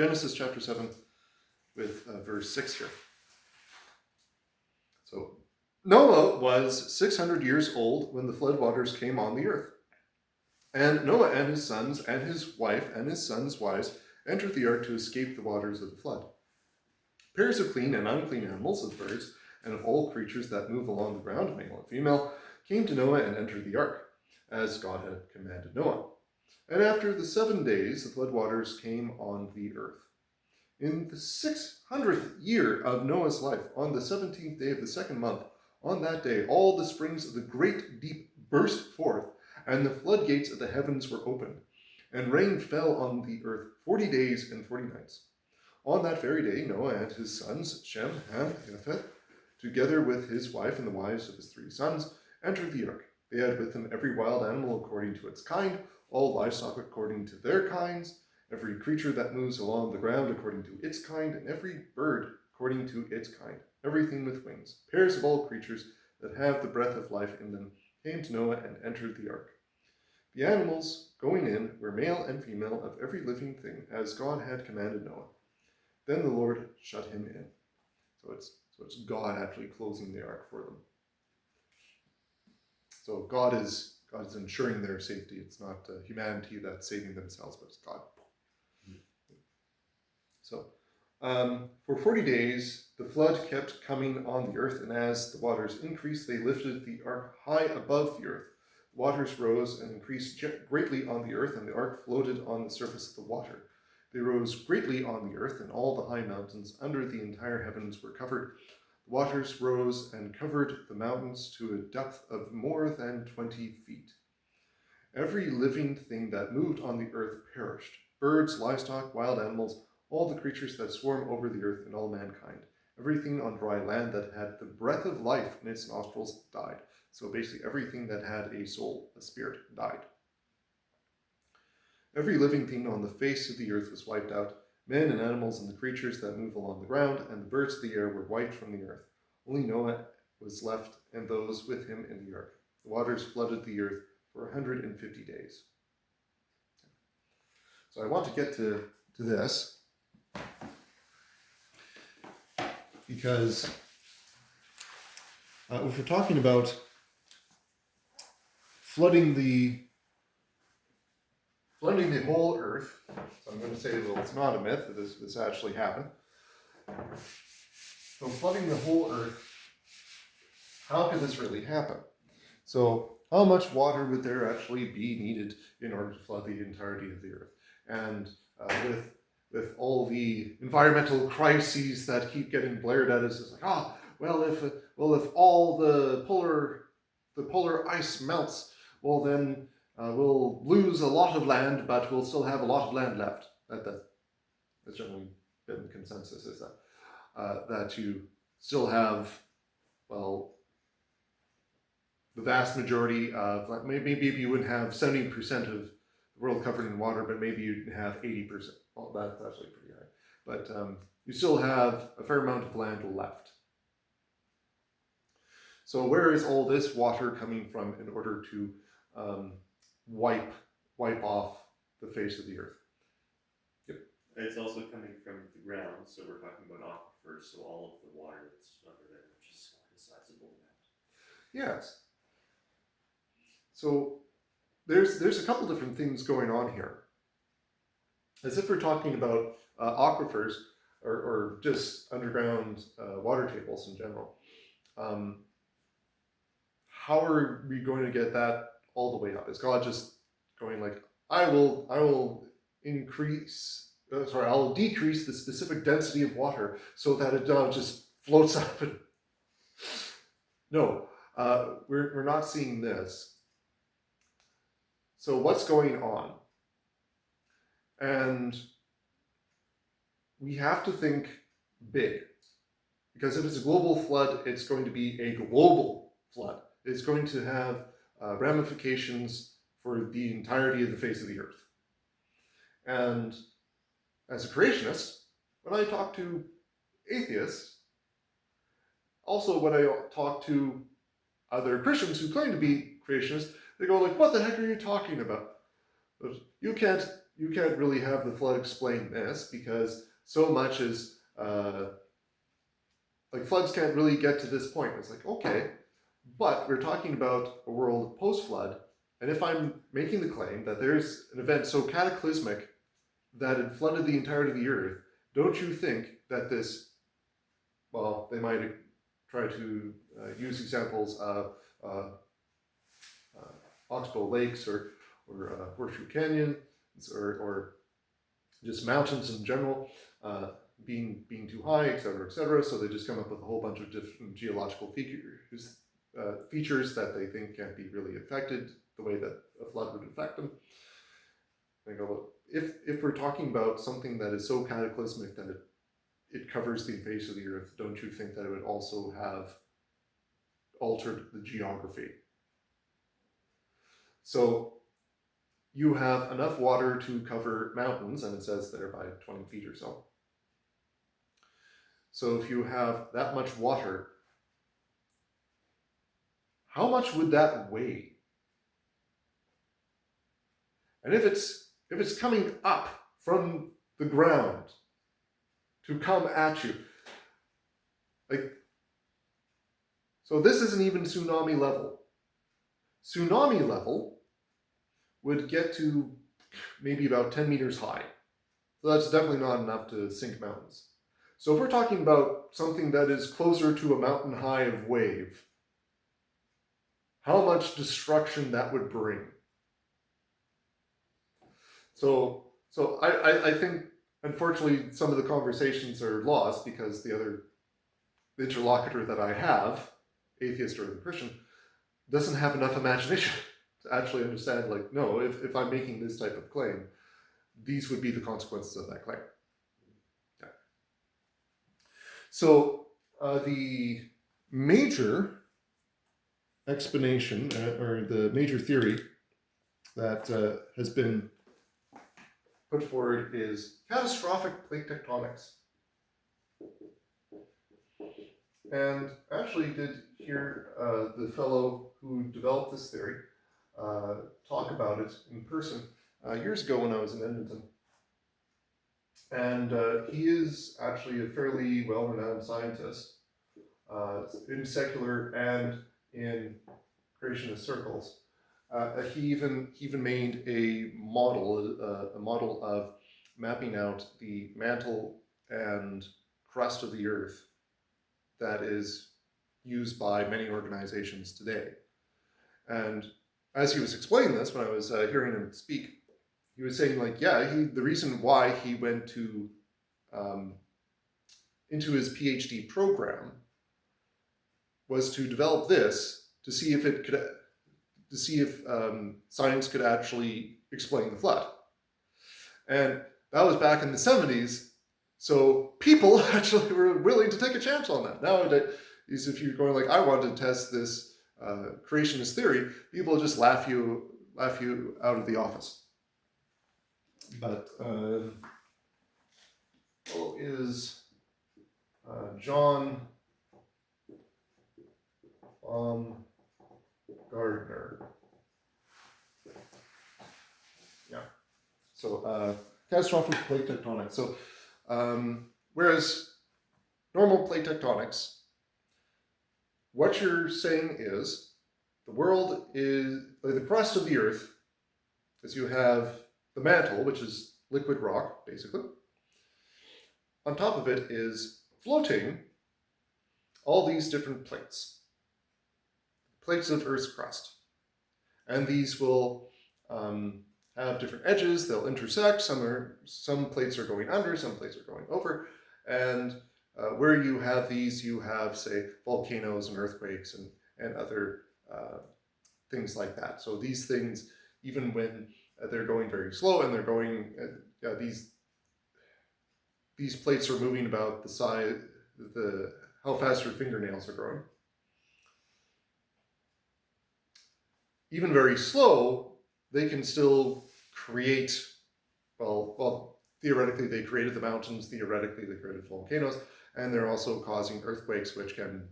Genesis chapter 7 with verse 6 here. So, Noah was 600 years old when the flood waters came on the earth. And Noah and his sons and his wife and his sons' wives entered the ark to escape the waters of the flood. Pairs of clean and unclean animals, of birds, and of all creatures that move along the ground, male and female, came to Noah and entered the ark, as God had commanded Noah. And after the 7 days, the flood waters came on the earth. In the 600th year of Noah's life, on the 17th day of the second month, on that day, all the springs of the great deep burst forth, and the floodgates of the heavens were opened, and rain fell on the earth 40 days and 40 nights. On that very day, Noah and his sons, Shem, Ham, and Japheth, together with his wife and the wives of his 3 sons, entered the ark. They had with them every wild animal according to its kind, all livestock according to their kinds, every creature that moves along the ground according to its kind, and every bird according to its kind, everything with wings. Pairs of all creatures that have the breath of life in them came to Noah and entered the ark. The animals going in were male and female of every living thing, as God had commanded Noah. Then the Lord shut him in. So it's God actually closing the ark for them. So God is ensuring their safety. It's not humanity that's saving themselves, but it's God. So for 40 days, the flood kept coming on the earth, and as the waters increased, they lifted the ark high above the earth. The waters rose and increased greatly on the earth, and the ark floated on the surface of the water. They rose greatly on the earth, and all the high mountains under the entire heavens were covered. The waters rose and covered the mountains to a depth of more than 20 feet. Every living thing that moved on the earth perished: birds, livestock, wild animals, all the creatures that swarm over the earth, and all mankind. Everything on dry land that had the breath of life in its nostrils died. So basically everything that had a soul, a spirit, died. Every living thing on the face of the earth was wiped out, men and animals and the creatures that move along the ground, and the birds of the air were wiped from the earth. Only Noah was left, and those with him in the ark. The waters flooded the earth for 150 days. So I want to get to this, because if we're talking about flooding the whole earth, so I'm going to say, well, it's not a myth, this actually happened. So flooding the whole earth, how could this really happen? So how much water would there actually be needed in order to flood the entirety of the earth? And with all the environmental crises that keep getting blared at us, it's like, if all the polar ice melts, well then we'll lose a lot of land, but we'll still have a lot of land left. That's generally been the consensus, is that you still have, well, the vast majority of, like, maybe if you wouldn't have 70% of the world covered in water, but maybe you'd have 80%. Well, that's actually pretty high. But you still have a fair amount of land left. So where is all this water coming from in order to wipe off the face of the earth? Yep. It's also coming from the ground, so we're talking about aquifers, so all of the water that's under there, which is quite a sizable amount. Yes. So there's a couple different things going on here. As if we're talking about aquifers or just underground water tables in general. How are we going to get that all the way up? Is God just going like, I'll decrease the specific density of water so that it just floats up? And no, we're not seeing this. So what's going on? And we have to think big, because if it's a global flood, it's going to be a global flood. It's going to have ramifications for the entirety of the face of the earth. And as a creationist, when I talk to atheists, also when I talk to other Christians who claim to be creationists, they go like, what the heck are you talking about? You you can't really have the flood explain this, because so much is like floods can't really get to this point. It's like, okay, but we're talking about a world post-flood, and if I'm making the claim that there's an event so cataclysmic that it flooded the entirety of the earth, don't you think that this, well, they might try to use examples of Oxbow Lakes or Horseshoe Canyon, or just mountains in general, being too high, etc., etc. So they just come up with a whole bunch of different geological features that they think can't be really affected the way that a flood would affect them. They go, well, if we're talking about something that is so cataclysmic that it covers the face of the earth, don't you think that it would also have altered the geography? So you have enough water to cover mountains, and it says there by 20 feet or so. So if you have that much water, how much would that weigh? And if it's coming up from the ground to come at you, like, so this isn't even tsunami level. Tsunami level would get to maybe about 10 meters high. So that's definitely not enough to sink mountains. So if we're talking about something that is closer to a mountain high of wave, how much destruction that would bring. So I think, unfortunately, some of the conversations are lost because the other interlocutor that I have, atheist or Christian, doesn't have enough imagination to actually understand, like, no, if I'm making this type of claim, these would be the consequences of that claim. Yeah. So the major explanation, or the major theory that has been put forward is catastrophic plate tectonics. And I actually did hear the fellow who developed this theory talk about it in person years ago when I was in Edmonton. And he is actually a fairly well-renowned scientist in secular and in creationist circles. He even made a model of mapping out the mantle and crust of the earth that is used by many organizations today. And as he was explaining this, when I was hearing him speak, he was saying, like, yeah, the reason why he went to into his PhD program was to develop this to see if it could, to see if science could actually explain the flood. And that was back in the 70s, so people actually were willing to take a chance on that. Nowadays, if you're going like, I want to test this creationist theory, people just laugh you out of the office. But is John Gardner. Yeah. So catastrophic plate tectonics. So whereas normal plate tectonics, what you're saying is the world is like the crust of the earth, as you have the mantle, which is liquid rock, basically. On top of it is floating all these different plates of Earth's crust. And these will have different edges, they'll intersect, some plates are going under, some plates are going over, and where you have these, you have, say, volcanoes and earthquakes and other things like that. So these things, even when they're going very slow and they're going, these plates are moving about the size, how fast your fingernails are growing. Even very slow, they can still create, well, theoretically they created the mountains, theoretically they created volcanoes, and they're also causing earthquakes which can,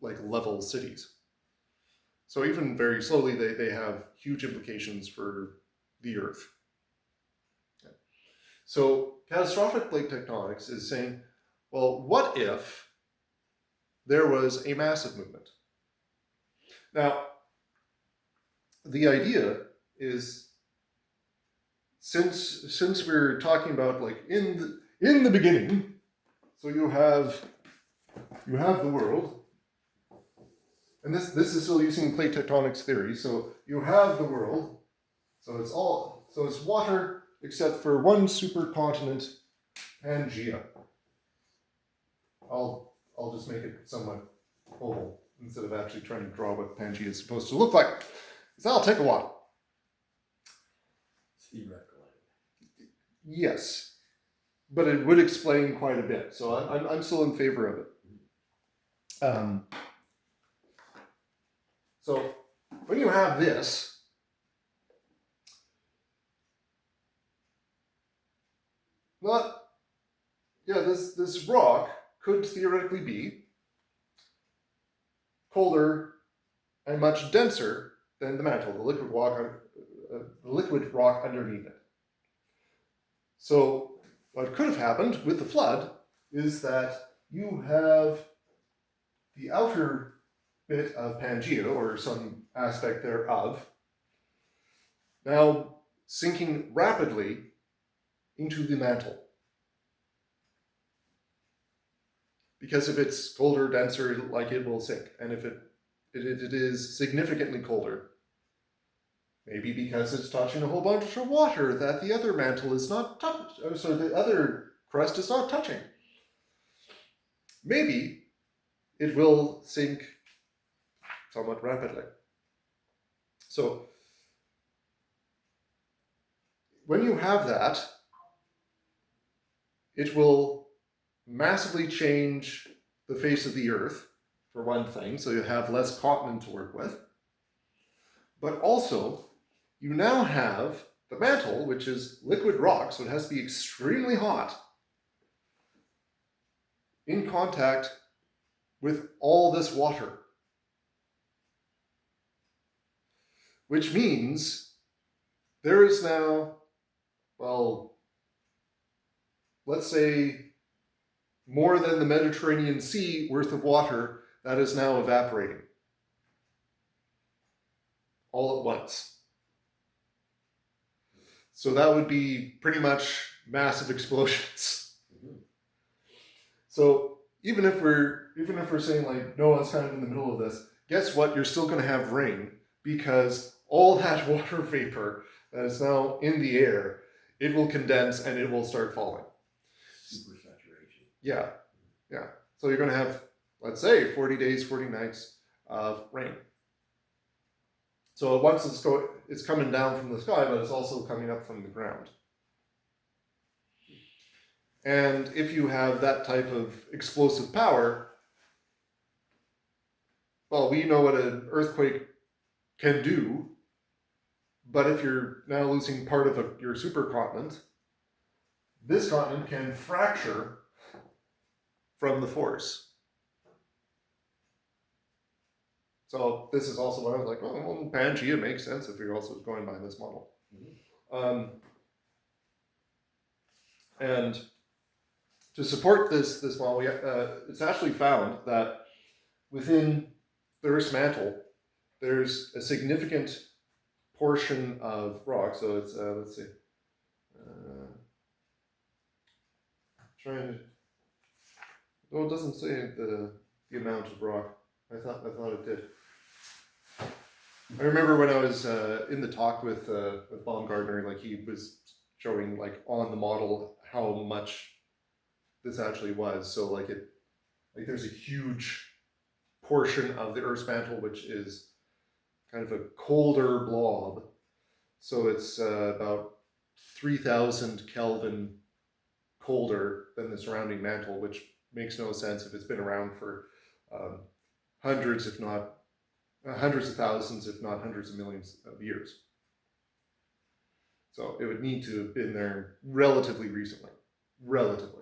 like, level cities. So even very slowly, they have huge implications for the earth. So catastrophic plate tectonics is saying, well, what if there was a massive movement? Now, the idea is, since we're talking about like in the beginning, so you have the world, and this is still using plate tectonics theory. So you have the world, so it's water except for one supercontinent, Pangaea. I'll just make it somewhat oval instead of actually trying to draw what Pangaea is supposed to look like. So that'll take a while. It's theoretical. Yes, but it would explain quite a bit. So I'm still in favor of it. So when you have this, this rock could theoretically be colder and much denser than the mantle, the liquid rock underneath it. So what could have happened with the flood is that you have the outer bit of Pangaea, or some aspect thereof, now sinking rapidly into the mantle. Because if it's colder, denser, like it will sink. And if it is significantly colder, maybe because it's touching a whole bunch of water that the other mantle is not touching, so the other crust is not touching, maybe it will sink somewhat rapidly. So when you have that, it will massively change the face of the Earth, for one thing, so you have less continent to work with. But also, you now have the mantle, which is liquid rock, so it has to be extremely hot, in contact with all this water. Which means there is now, well, let's say more than the Mediterranean Sea worth of water that is now evaporating all at once. So that would be pretty much massive explosions. Mm-hmm. So even if we're saying like Noah's kind of in the middle of this, guess what? You're still going to have rain, because all that water vapor that is now in the air, it will condense and it will start falling. Super saturation. Yeah. So you're going to have, let's say, 40 days, 40 nights of rain. So once it's coming down from the sky, but it's also coming up from the ground. And if you have that type of explosive power, well, we know what an earthquake can do, but if you're now losing part of your supercontinent, this continent can fracture from the force. So this is also why I was like, oh, well, Pangaea makes sense if you're also going by this model. Mm-hmm. And to support this model, it's actually found that within the Earth's mantle, there's a significant portion of rock. So it's let's see, trying to. Oh, it doesn't say the amount of rock. I thought it did. I remember when I was in the talk with Baumgartner, like he was showing like on the model how much this actually was. So like there's a huge portion of the Earth's mantle which is kind of a colder blob. So it's about 3,000 Kelvin colder than the surrounding mantle, which makes no sense if it's been around for hundreds of thousands, if not hundreds of millions of years. So it would need to have been there relatively recently. Relatively.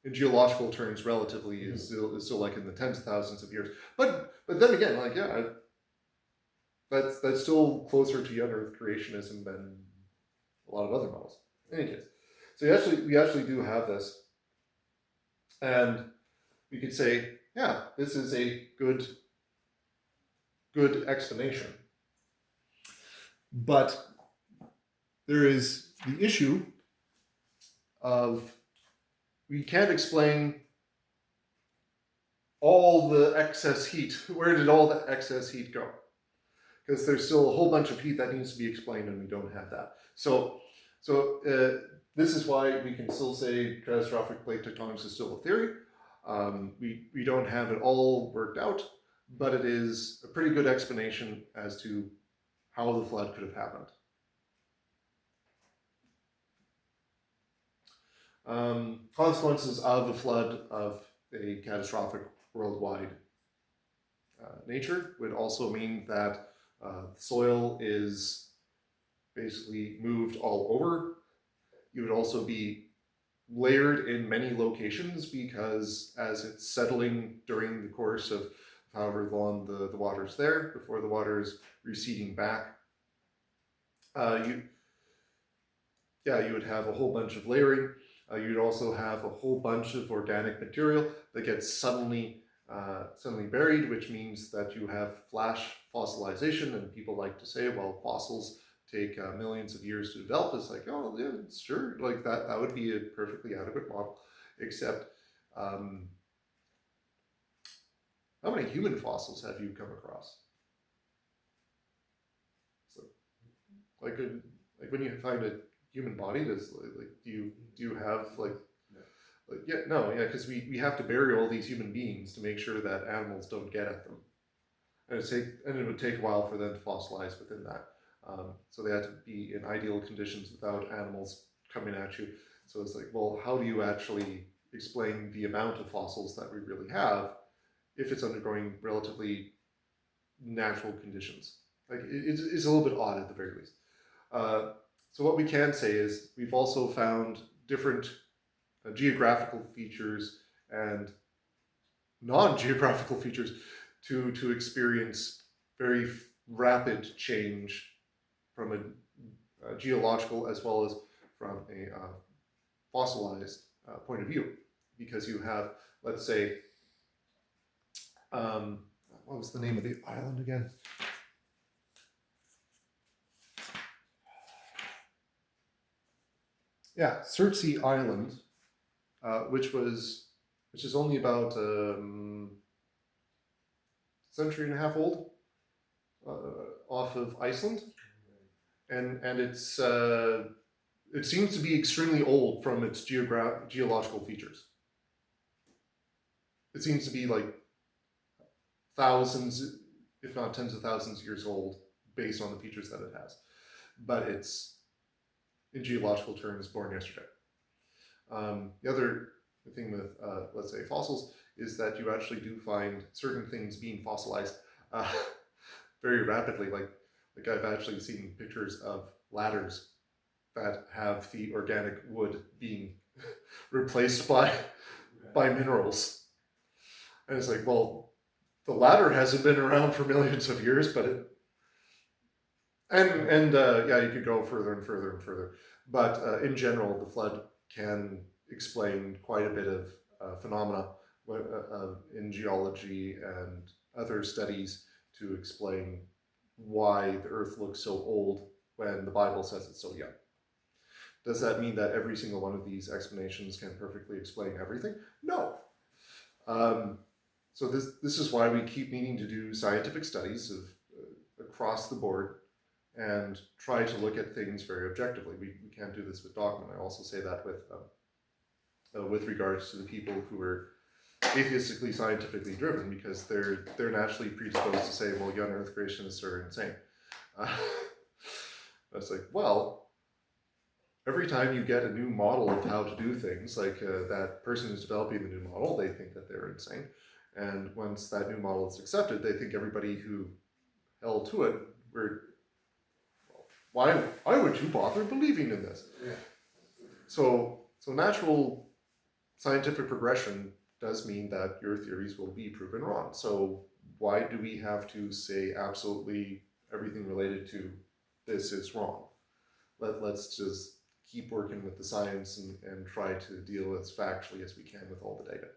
In geological terms, relatively is still like in the tens of thousands of years. But then again, like, yeah, that's still closer to young Earth creationism than a lot of other models. In any case, So we actually do have this, and we could say, yeah, this is a good explanation. But there is the issue of we can't explain all the excess heat. Where did all the excess heat go? Because there's still a whole bunch of heat that needs to be explained, and we don't have that. So this is why we can still say catastrophic plate tectonics is still a theory. We don't have it all worked out, but it is a pretty good explanation as to how the flood could have happened. Consequences of the flood of a catastrophic worldwide nature would also mean that soil is basically moved all over. You would also be layered in many locations because as it's settling during the course of however long the water's there, before the water is receding back, you would have a whole bunch of layering. You'd also have a whole bunch of organic material that gets suddenly buried, which means that you have flash fossilization. And people like to say, well, fossils take millions of years to develop. It's like, oh, yeah, sure, like that would be a perfectly adequate model, except how many human fossils have you come across? So, like when you find a human body, does do you have because we have to bury all these human beings to make sure that animals don't get at them, and it would take a while for them to fossilize within that. So they had to be in ideal conditions without animals coming at you. So it's like, well, how do you actually explain the amount of fossils that we really have if it's undergoing relatively natural conditions? Like it's a little bit odd at the very least. So what we can say is we've also found different geographical features and non-geographical features to experience very rapid change from a geological as well as from a fossilized point of view. Because you have, let's say, what was the name of the island again? Yeah, Surtsey Island, which is only about century and a half old, off of Iceland, and it's it seems to be extremely old from its geological features. It seems to be like thousands, if not tens of thousands, years old based on the features that it has, but it's in geological terms born yesterday. The other thing with let's say fossils is that you actually do find certain things being fossilized very rapidly. Like I've actually seen pictures of ladders that have the organic wood being replaced by minerals, and it's like, well, the ladder hasn't been around for millions of years, but it you could go further and further and further, but in general, the flood can explain quite a bit of phenomena in geology and other studies to explain why the Earth looks so old when the Bible says it's so young. Does that mean that every single one of these explanations can perfectly explain everything? No. So this is why we keep needing to do scientific studies of across the board and try to look at things very objectively. We can't do this with dogma. I also say that with regards to the people who are atheistically scientifically driven, because they're naturally predisposed to say, well, young Earth creationists are insane. It's like, well, every time you get a new model of how to do things, like that person who's developing the new model, they think that they're insane. And once that new model is accepted, they think everybody who held to it why would you bother believing in this? Yeah. So natural scientific progression does mean that your theories will be proven wrong. So why do we have to say absolutely everything related to this is wrong? Let's just keep working with the science and try to deal as factually as we can with all the data.